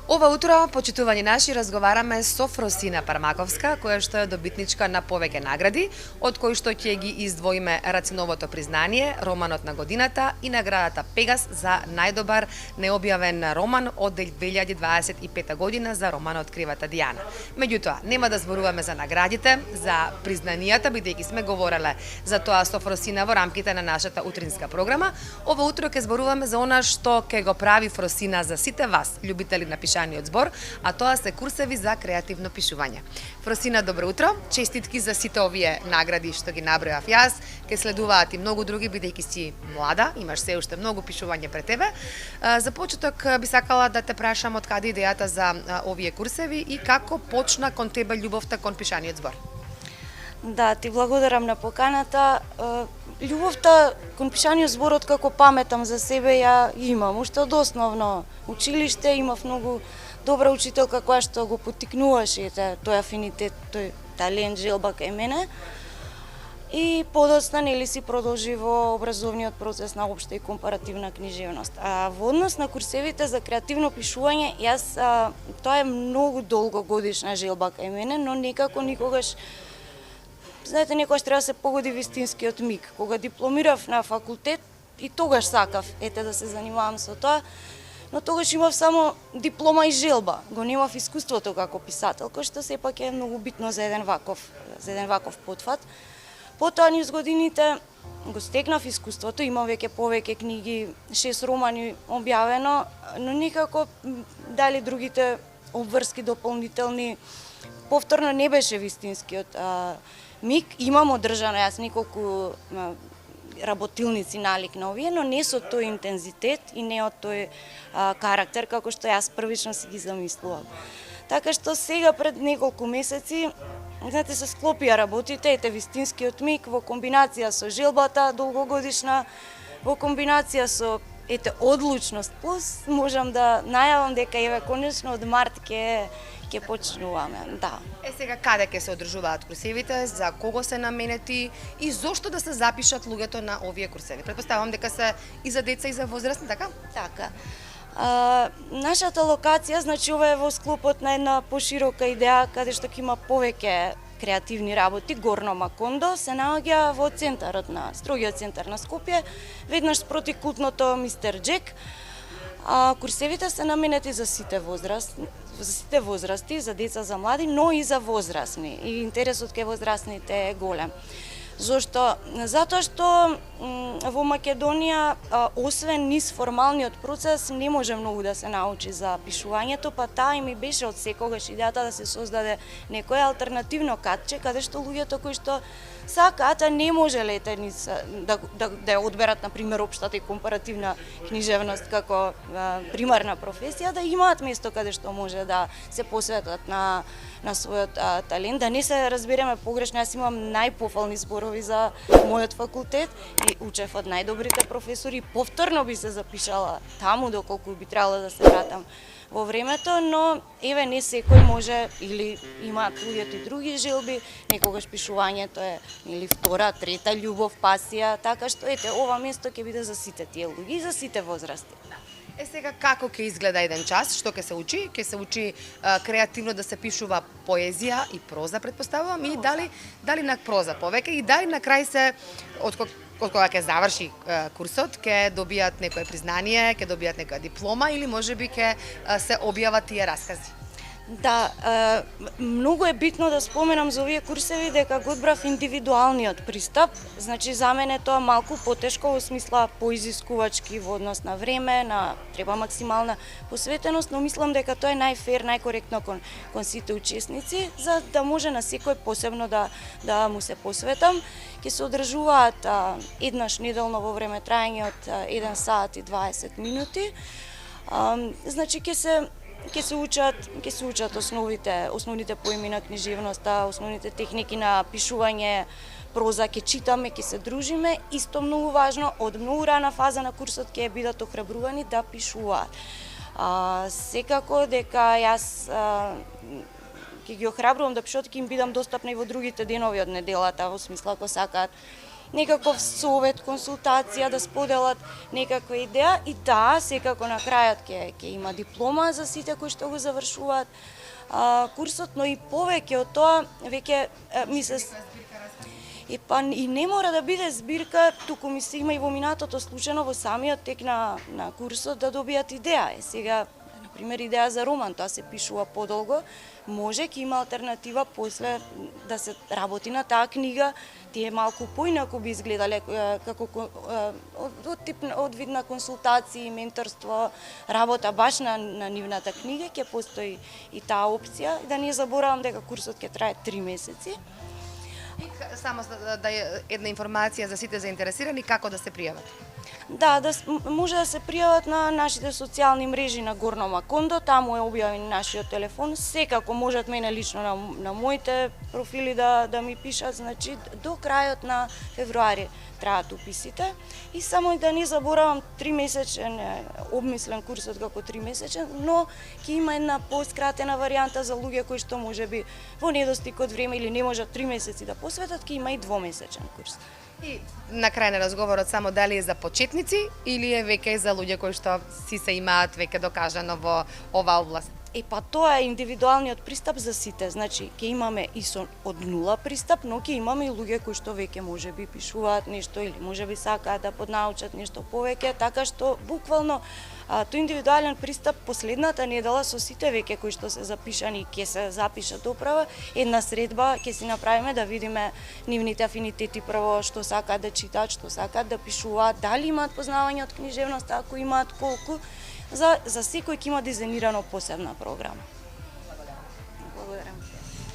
Ова утро, почитувани наши, разговараме со Фросина Пармаковска, која што е добитничка на повеќе награди, од кои што ќе ги издвоиме Рациновото признание, романот на годината и наградата Пегас за најдобар необјавен роман од 2025 година за романот Кривата Дијана. Меѓутоа, нема да зборуваме за наградите, за признанијата, бидејќи сме говореле за тоа со Фросина во рамките на нашата утринска програма. Ова утро ќе зборуваме за она што ќе го прави Фросина за сите вас, љубители на пишаниот збор, а тоа се курсеви за креативно пишување. Фросина, добро утро. Честитки за сите овие награди што ги набројав јас. Ке следуваат и многу други, бидејќи си млада, имаш се уште многу пишување пред тебе. За почеток би сакала да те прашам од каде идејата за овие курсеви и како почна кон тебе љубовта кон пишаниот збор. Да, ти благодарам на поканата. Љубовта кон пишаниот збор, како паметам за себе, ја имам. Уште од основно училиште имав многу добра учителка која што го поттикнуваше тој афинитет, тој талент, желба кај мене. И подоцна нели си продолжи во образовниот процес на општа и компаративна книжевност. А во однос на курсевите за креативно пишување, тоа е многу долгогодишна желба кај мене, но некако никогаш, знаете, некогаш треба да се погоди вистинскиот миг. Кога дипломирав на факултет, и тогаш сакав да се занимавам со тоа, но тогаш имав само диплома и желба. Го немав искуството како писател, кој што сепак е многу битно за еден ваков потфат. Потоа низ годините го стекнав искуството, имам веќе повеќе книги, 6 романи објавено, но никако дали другите обврски дополнителни повторно не беше вистинскиот миг. Имам одржано јас неколку работилници налик на овие, но не со тој интензитет и не од тој карактер како што јас првично си ги замислував. Така што сега пред неколку месеци, знаете, се склопија работите, вистинскиот миг во комбинација со желбата долгогодишна, во комбинација со одлучност плюс, можам да најавам дека конечно од март ќе почнуваме, да. Сега каде ќе се одржуваат курсевите, за кого се наменети и зошто да се запишат луѓето на овие курсеви? Претпоставувам дека се и за деца и за возрастни, така? Така. Нашата локација, значи ова е во склопот на една поширока идеја каде што ќе има повеќе креативни работи. Горно Макондо се наоѓа во центарот на строгиот центар на Скопје, веднаш спроти култното Мистер Джек. Курсевите се наменети за сите возрасти, за деца, за млади, но и за возрастни. И интересот кај возрастните е голем. Зошто? Затоа што во Македонија, освен низ формалниот процес, не може многу да се научи за пишувањето, па таа ми беше од секогаш идејата да се создаде некое алтернативно катче, каде што луѓето кои што сакаат, не можеле да ја одберат, например, општата и компаративна книжевност како примарна професија, да имаат место каде што може да се посветат на својот талент. Да не се разбереме погрешно, јас имам најпофални зборови за мојот факултет и учев од најдобрите професори. Повторно би се запишала таму доколку би требало да се вратам во времето, но не секој може или имаат луѓето и други желби, некогаш пишувањето е или втора, трета љубов, пасија, така што ова место ќе биде за сите тие луѓе и за сите возрасти. Сега како ќе изгледа еден час, што ќе се учи? Ќе се учи креативно да се пишува поезија и проза, претпоставувам, и дали на проза повеќе и дали на крај се од кога ќе заврши курсот, ќе добијат некое признание, ќе добијат некоја диплома или можеби ќе се објават тие раскази? Да, многу е битно да споменам за овие курсеви дека го одбрав индивидуалниот пристап. Значи за мене тоа малку потешко во смисла поизискувачки во однос на време, треба максимална посветеност, но мислам дека тоа е најфер, најкоректно кон сите учесници, за да може на секој посебно да му се посветам. Ќе се одржуваат еднаш неделно во време трајање од 1 сат и 20 минути. Значи ќе се учат основните поими на книжевноста, основните техники на пишување, проза, ќе читаме, ќе се дружиме. Исто многу важно, од многу рана фаза на курсот ќе бидат охрабрувани да пишуваат. Секако дека јас ќе ги охрабрувам да пишуваат, ќе им бидам достапна и во другите денови од неделата, во смисла ако сакаат некаков совет, консултација, да споделат некаква идеја и таа секако на крајот ќе има диплома за сите кои што го завршуваат курсот, но и повеќе од тоа веќе ми се и не мора да биде збирка, туку ми се има и во минатото случајно во самиот тек на курсот да добијат идеја. Сега, например, идеја за роман, тоа се пишува подолго, може ќе има алтернатива после да се работи на таа книга, тие малку поинаку би изгледале како од вид на консултации, менторство, работа баш на нивната книга, ќе постои и таа опција. Да не заборавам дека курсот ќе трае 3 месеци. Само да е една информација за сите заинтересирани како да се пријават. Да, може да се пријават на нашите социјални мрежи на Горно Макондо, таму е објавен нашиот телефон. Секако можат мене лично на моите профили да ми пишат, значи до крајот на февруари траат уписите. И само да не заборавам 3-месечен обмислен курсот како 3-месечен, но ќе има една поскратена варијанта за луѓе кои што можеби во недостиг од време или не можат 3 месеци да посветат, ќе има и 2-месечен курс. И на крај на разговорот само дали е за почетници или е веќе за луѓе кои што си се имаат веќе докажано во оваа област? Па тоа е индивидуалниот пристап за сите, значи ќе имаме и од нула пристап, но ќе имаме и луѓе кои што веќе можеби пишуваат нешто или можеби сакаат да поднаучат нешто повеќе, така што буквално тој индивидуален пристап последната недела со сите веќе кои што се запишани ќе се запишат доправа, една средба ќе си направиме да видиме нивните афинитети прво, што сакаат да читаат, што сакаат да пишуваат, дали имаат познавање од книжевност, ако имаат колку. За секој ќе има дизајнирано посебна програма. Благодарам. Благодарам.